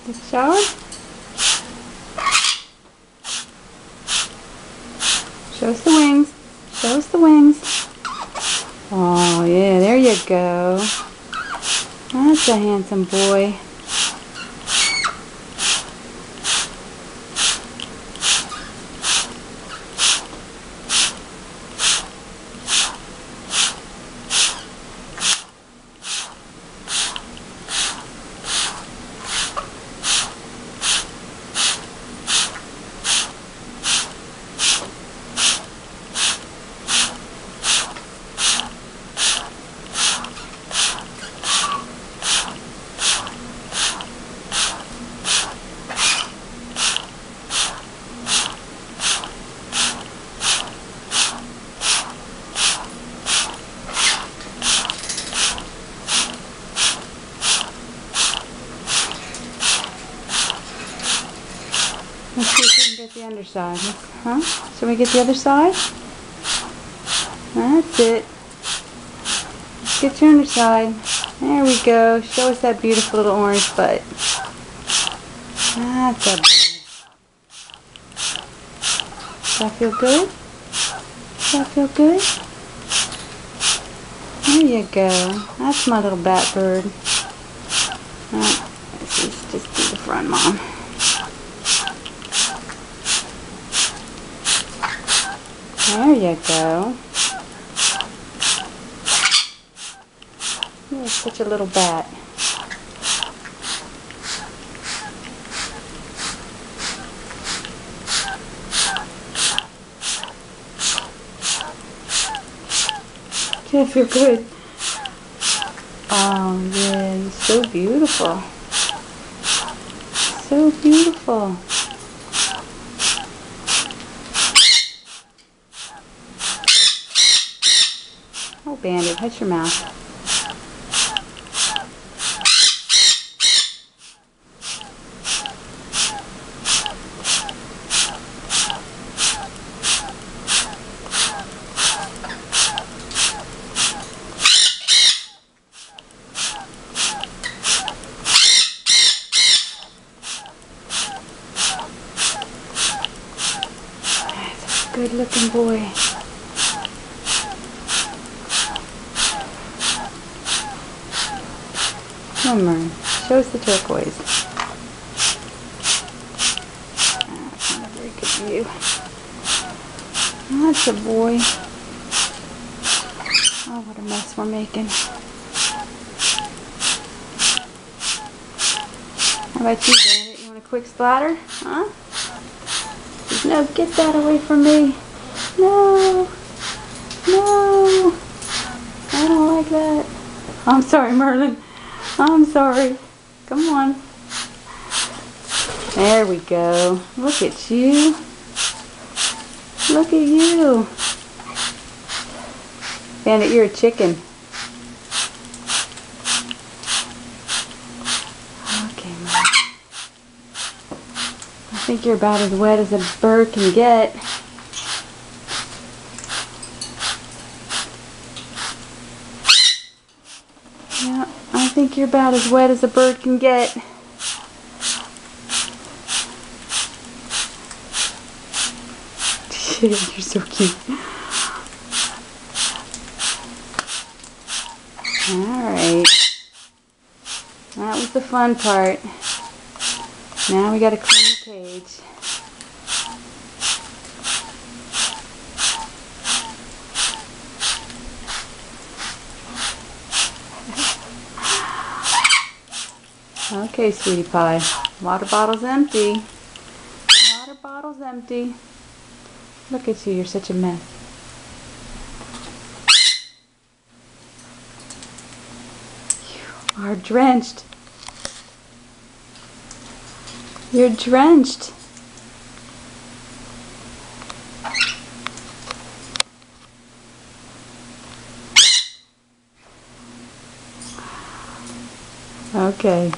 The shower? Show us the wings. Show us the wings. Oh yeah, there you go. That's a handsome boy. Let's see if we can get the underside. Huh? Should we get the other side? That's it. Let's get your underside. There we go. Show us that beautiful little orange butt. That's a boy. Does that feel good? Does that feel good? There you go. That's my little bat bird. Let's just do the front, Mom. There you go. You're such a little bat. Yeah, feel good. Oh yeah, you're so beautiful. So beautiful. Oh, Bandit, hush your mouth. That's a good looking boy. Come on, Mern. Show us the turquoise. That's not a very good view. That's a boy. Oh, what a mess we're making. How about you, Bandit? You want a quick splatter? Huh? No, get that away from me. No. No. I don't like that. I'm sorry, Merlin. I'm sorry. Come on. There we go. Look at you. Look at you. Bandit, you're a chicken. Okay, Mom. I think you're about as wet as a bird can get. Yeah, I think you're about as wet as a bird can get. You're so cute. Alright. That was the fun part. Now we gotta clean the cage. Okay, sweetie pie. Water bottle's empty. Water bottle's empty. Look at you, you're such a mess. You are drenched. You're drenched. Okay.